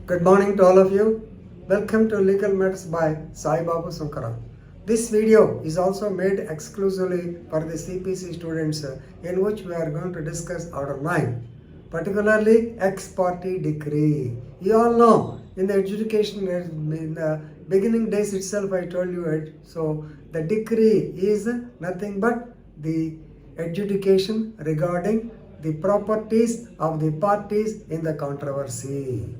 Good morning to all of you. Welcome to Legal Matters by Sai Babu Sankara. This video is also made exclusively for the CPC students in which we are going to discuss Order 9, particularly ex parte decree. You all know in the adjudication, in the beginning days itself I told you it. So the decree is nothing but the adjudication regarding the properties of the parties in the controversy.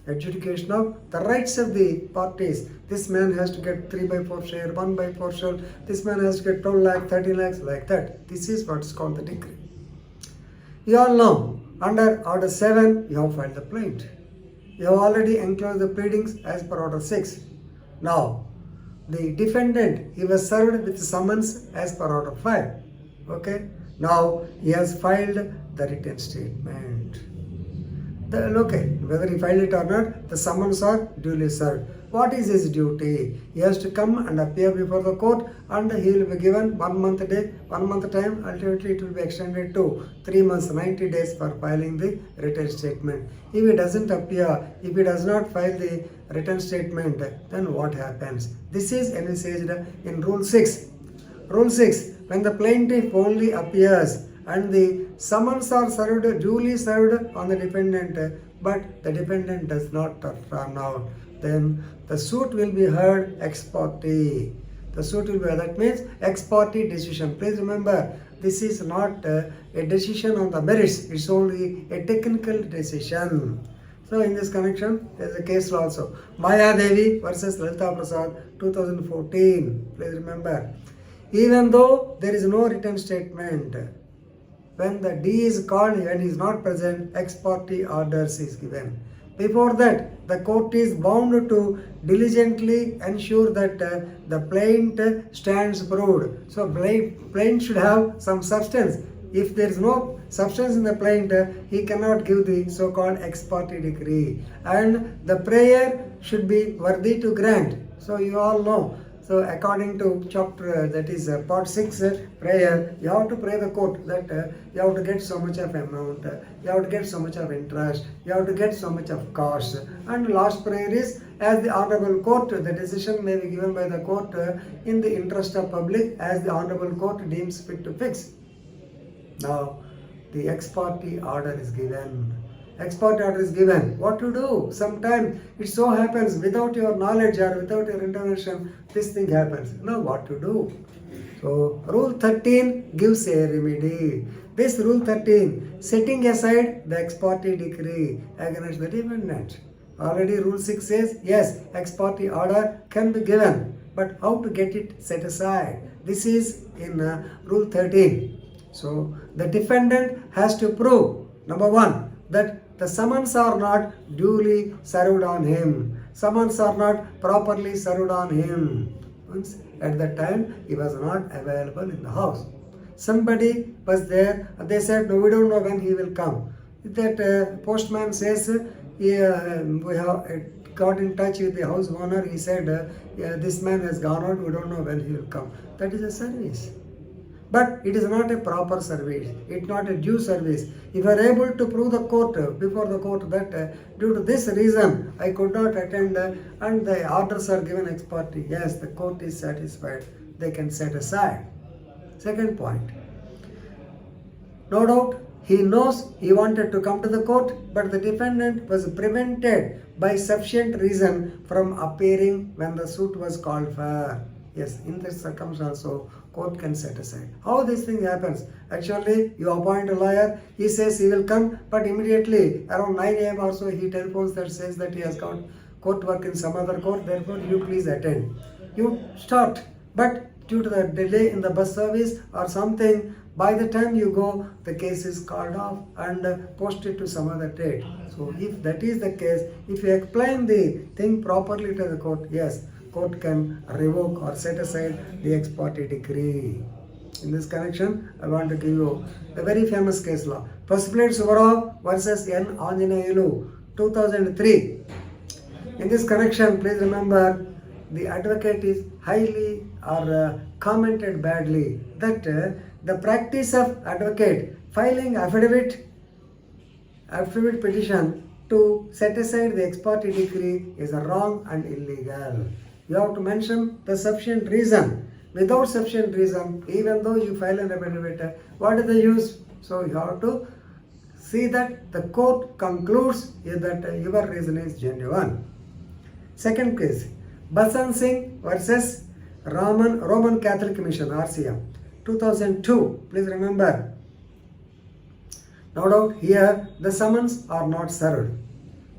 Adjudication of the rights of the parties. This man has to get 3/4 share, 1/4 share. This man has to get 12 lakh, 30 lakhs, like that. This is what is called the decree. You all know, under Order 7, you have filed the plaint. You have already enclosed the pleadings as per Order 6. Now, the defendant, he was served with summons as per Order 5. Okay? Now, he has filed the written statement. Whether he filed it or not, the summons are duly served. What is his duty? He has to come and appear before the court, and he will be given 1 month time. Ultimately, it will be extended to 3 months, 90 days for filing the written statement. If he doesn't appear, if he does not file the written statement, then what happens? This is envisaged in Rule 6. Rule 6, when the plaintiff only appears and the summons are served, duly served on the defendant, but the defendant does not turn out, then the suit will be heard ex parte. The suit will be heard. That means ex parte decision. Please remember, this is not a decision on the merits. It's only a technical decision. So in this connection, there is a case law also. Maya Devi versus Lalita Prasad, 2014. Please remember, even though there is no written statement, when the D is called, when he is not present, ex parte orders is given. Before that, the court is bound to diligently ensure that the plaint stands proved. So plaint should have some substance. If there is no substance in the plaint, he cannot give the so-called ex parte decree. And the prayer should be worthy to grant. So you all know. So according to chapter, that is part 6, prayer, you have to pray the court that you have to get so much of amount, you have to get so much of interest, you have to get so much of cost. And last prayer is, as the honorable court, the decision may be given by the court in the interest of public as the honorable court deems fit to fix. Now, the ex parte order is given. Ex parte order is given. What to do? Sometimes it so happens without your knowledge or without your intervention, this thing happens. Now what to do? So Rule 13 gives a remedy. This Rule 13, setting aside the ex parte decree against the defendant. Already Rule 6 says, yes, ex parte order can be given, but how to get it set aside? This is in Rule 13. So the defendant has to prove, number 1, that the summons are not duly served on him. Summons are not properly served on him. Once at that time, he was not available in the house. Somebody was there, they said, no, we don't know when he will come. That postman says, we have got in touch with the house owner. He said, this man has gone out, we don't know when he will come. That is a service. But it is not a proper service. It is not a due service. If you are able to prove the court, before the court, that due to this reason I could not attend and the orders are given ex parte, yes, the court is satisfied. They can set aside. Second point. No doubt he knows he wanted to come to the court, but the defendant was prevented by sufficient reason from appearing when the suit was called for. Yes, in this circumstance also, court can set aside. How this thing happens? Actually, you appoint a lawyer, he says he will come, but immediately around 9 a.m. or so, he telephones that says that he has got court work in some other court, therefore you please attend. You start, but due to the delay in the bus service or something, by the time you go, the case is called off and posted to some other date. So if that is the case, if you explain the thing properly to the court, yes, court can revoke or set aside the ex parte decree. In this connection, I want to give you a very famous case law. Percipiate Suvarov versus N. Anjaneyulu, 2003. In this connection, please remember, the advocate is highly or commented badly that the practice of advocate filing affidavit petition to set aside the ex parte decree is wrong and illegal. You have to mention the sufficient reason. Without sufficient reason, even though you file an affidavit, what is the use? So you have to see that the court concludes that your reason is genuine. Second case, Basan Singh versus Roman Catholic Mission, RCM, 2002. Please remember. No doubt here the summons are not served.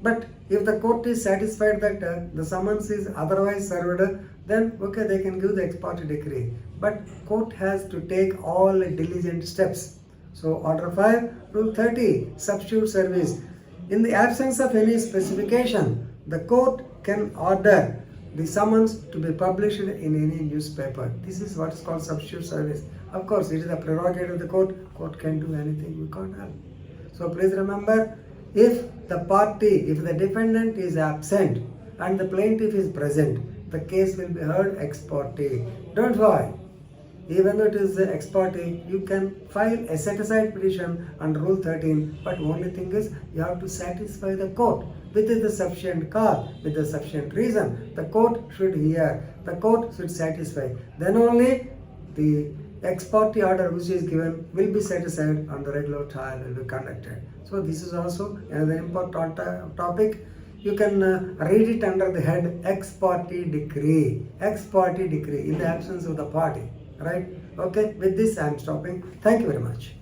But if the court is satisfied that the summons is otherwise served, then okay, they can give the ex parte decree. But court has to take all diligent steps. So Order 5, Rule 30, substitute service. In the absence of any specification, the court can order the summons to be published in any newspaper. This is what is called substitute service. Of course, it is a prerogative of the court. Court can do anything, we can't help. So please remember, if the defendant is absent and the plaintiff is present, the case will be heard ex parte. Don't worry. Even though it is ex parte, you can file a set-aside petition under Rule 13, but only thing is you have to satisfy the court with the sufficient cause, with the sufficient reason. The court should hear, the court should satisfy. Then only the ex parte order which is given will be set aside and the regular trial will be conducted. So this is also another important topic. You can read it under the head ex parte decree. Ex parte decree in the absence of the party. Right? Okay, with this I am stopping. Thank you very much.